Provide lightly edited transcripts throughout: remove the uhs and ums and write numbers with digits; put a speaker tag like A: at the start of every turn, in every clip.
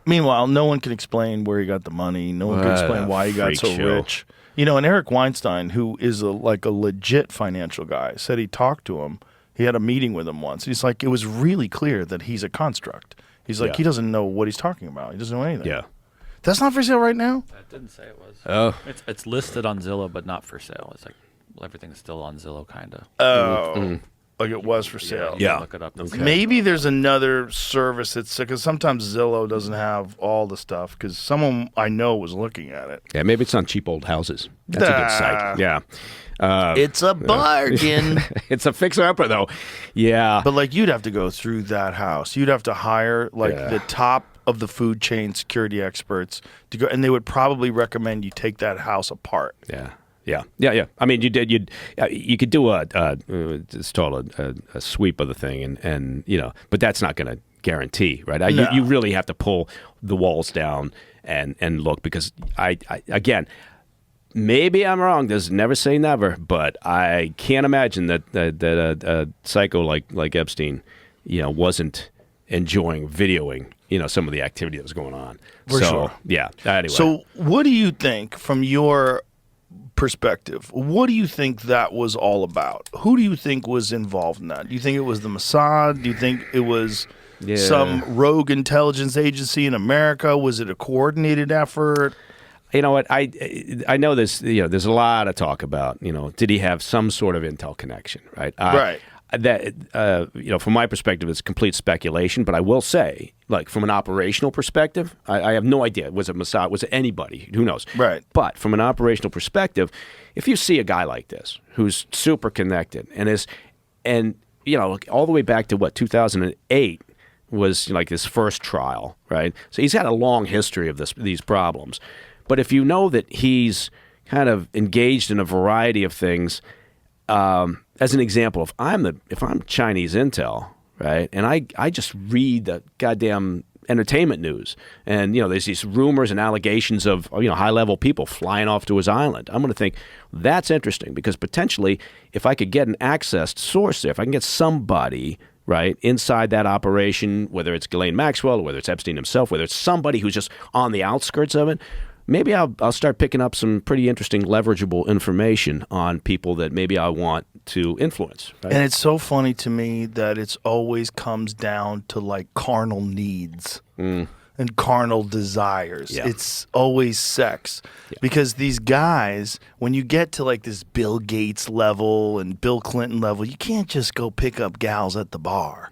A: Meanwhile, no one can explain where he got the money. No one can explain why he got so rich. You know, and Eric Weinstein, who is like a legit financial guy, said he talked to him. He had a meeting with him once. He's like, it was really clear that he's a construct. He's like, he doesn't know what he's talking about. He doesn't know anything.
B: Yeah.
A: That's not for sale right now?
C: That didn't say it was.
B: Oh.
C: It's listed on Zillow, but not for sale. It's like everything's still on Zillow, kind of.
A: Oh. Like it was for sale.
B: Yeah.
C: Look it up.
B: Okay.
A: Maybe there's another service that's because sometimes Zillow doesn't have all the stuff because someone I know was looking at it.
B: Yeah, maybe it's on Cheap Old Houses. That's a good site. Yeah.
A: It's a bargain.
B: It's a fixer-upper, though. Yeah.
A: But like you'd have to go through that house. You'd have to hire like the top of the food chain security experts to go, and they would probably recommend you take that house apart.
B: Yeah. Yeah. I mean, you could do it's called a sweep of the thing, and you know, but that's not going to guarantee, right?
A: No.
B: You really have to pull the walls down and look because I again, maybe I'm wrong. There's never say never, but I can't imagine that a psycho like Epstein, you know, wasn't enjoying videoing, you know, some of the activity that was going on.
A: For sure.
B: Yeah. Anyway.
A: So, what do you think from your perspective? What do you think that was all about? Who do you think was involved in that? Do you think it was the Mossad? Do you think it was some rogue intelligence agency in America? Was it a coordinated effort?
B: You know what? I know this. You know, there's a lot of talk about. You know, did he have some sort of intel connection? Right.
A: Right.
B: That you know, from my perspective, it's complete speculation. But I will say, like from an operational perspective, I have no idea. Was it Mossad? Was it anybody? Who knows?
A: Right.
B: But from an operational perspective, if you see a guy like this who's super connected and you know, all the way back to what 2008 was like his first trial, right? So he's had a long history of these problems. But if you know that he's kind of engaged in a variety of things. As an example, if I'm Chinese intel, right, and I just read the goddamn entertainment news, and you know there's these rumors and allegations of high-level people flying off to his island, I'm going to think that's interesting because potentially if I could get an accessed source there, if I can get somebody right inside that operation, whether it's Ghislaine Maxwell or whether it's Epstein himself, whether it's somebody who's just on the outskirts of it. Maybe I'll start picking up some pretty interesting leverageable information on people that maybe I want to influence. Right?
A: And it's so funny to me that it's always comes down to like carnal needs and carnal desires.
B: Yeah.
A: It's always sex because these guys, when you get to like this Bill Gates level and Bill Clinton level, you can't just go pick up gals at the bar.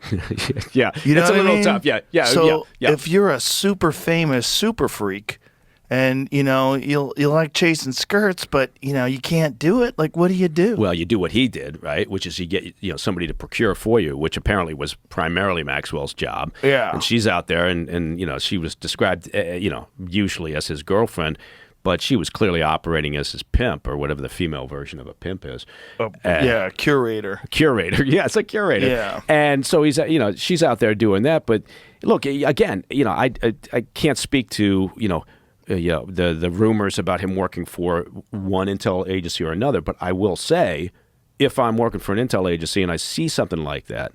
B: Yeah,
A: you know
B: it's
A: what
B: a little
A: I mean?
B: tough. Yeah.
A: So if you're a super famous super freak. And, you know, you like chasing skirts, but, you know, you can't do it. Like, what do you do?
B: Well, you do what he did, right? Which is you get, somebody to procure for you, which apparently was primarily Maxwell's job.
A: Yeah.
B: And she's out there and you know, she was described, usually as his girlfriend, but she was clearly operating as his pimp or whatever the female version of a pimp is.
A: Curator.
B: Curator. Yeah, it's a curator.
A: Yeah.
B: And so he's, she's out there doing that. But look, again, I can't speak to, the rumors about him working for one intel agency or another, but I will say, if I'm working for an intel agency and I see something like that,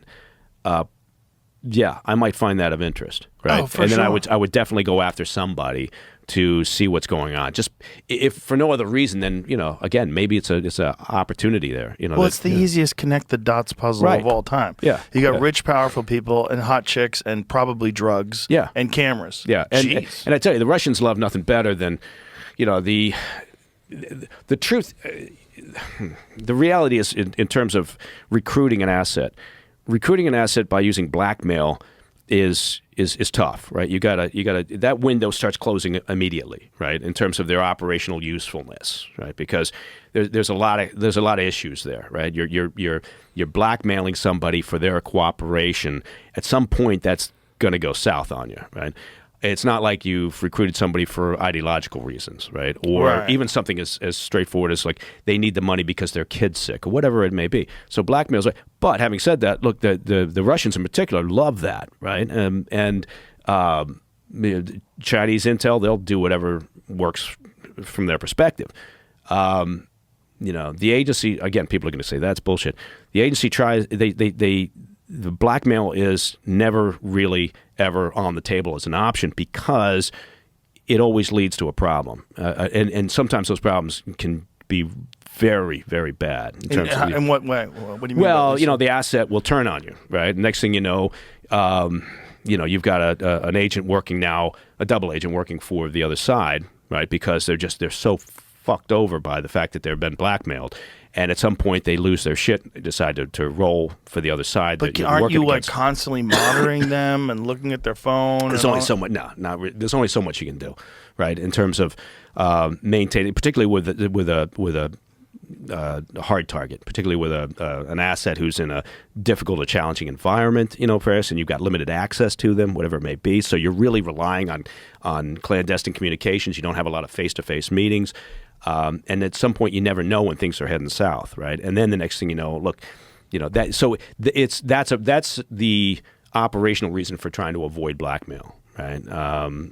B: I might find that of interest, right?
A: Oh, for
B: and then
A: sure.
B: I would definitely go after somebody to see what's going on. Just if for no other reason than again, maybe it's a opportunity there.
A: Well, it's the easiest connect the dots puzzle of all time.
B: Yeah,
A: you got rich, powerful people and hot chicks and probably drugs.
B: Yeah.
A: And cameras.
B: Yeah, and I tell you, the Russians love nothing better than the truth. The reality is, in terms of recruiting an asset by using blackmail is tough, right? You gotta that window starts closing immediately, right? In terms of their operational usefulness, right? Because there's a lot of issues there, right? You're blackmailing somebody for their cooperation. At some point, that's going to go south on you, right? It's not like you've recruited somebody for ideological reasons, right? Or even something as straightforward as like they need the money because their kid's sick or whatever it may be. So blackmail's right. But having said that, look, the Russians in particular love that, right? And Chinese intel, they'll do whatever works from their perspective. The agency, again, people are going to say that's bullshit. The agency tries, the blackmail is never really ever on the table as an option because it always leads to a problem, and sometimes those problems can be very, very bad. In terms of,
A: in what way? What do you mean?
B: Well, the asset will turn on you, right? Next thing you know, you've got an agent working now, a double agent working for the other side, right? Because they're so fucked over by the fact that they've been blackmailed. And at some point, they lose their shit. They decide to roll for the other side.
A: But aren't you like constantly monitoring them and looking at their phone?
B: There's only so much. There's only so much you can do, right? In terms of maintaining, particularly with a hard target, particularly with an asset who's in a difficult or challenging environment, for us, and you've got limited access to them, whatever it may be. So you're really relying on clandestine communications. You don't have a lot of face-to-face meetings. And at some point, you never know when things are heading south, right? And then the next thing you know, that's the operational reason for trying to avoid blackmail, right?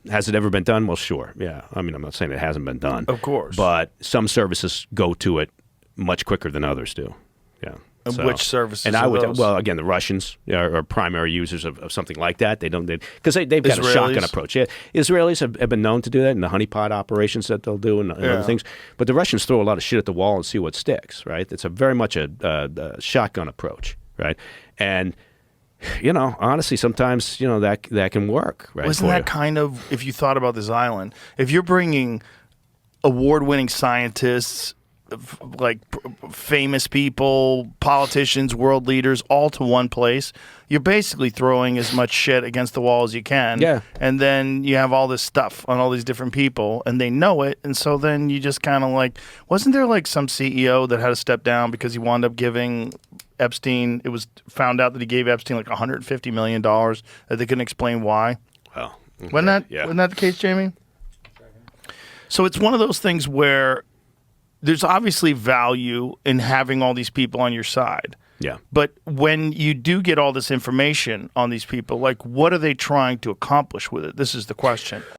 B: Has it ever been done? Well, sure, yeah. I mean, I'm not saying it hasn't been done,
A: of course,
B: but some services go to it much quicker than others do. Yeah.
A: So, which services?
B: And well, again, the Russians are primary users of something like that. They've got a shotgun approach. Yeah, Israelis have been known to do that in the honeypot operations that they'll do and other things. But the Russians throw a lot of shit at the wall and see what sticks. Right? It's very much a shotgun approach. Right? And honestly, sometimes that can work. Right?
A: Wasn't that kind of, if you thought about this island, if you're bringing award-winning scientists, like famous people, politicians, world leaders, all to one place, you're basically throwing as much shit against the wall as you can.
B: Yeah.
A: And then you have all this stuff on all these different people, and they know it. And so then you just kind of like, wasn't there like some CEO that had to step down because he wound up giving Epstein, it was found out that he gave Epstein like $150 million that they couldn't explain why?
B: Well, okay.
A: Wasn't that the case, Jamie? So it's one of those things where there's obviously value in having all these people on your side.
B: Yeah.
A: But when you do get all this information on these people, like, what are they trying to accomplish with it? This is the question.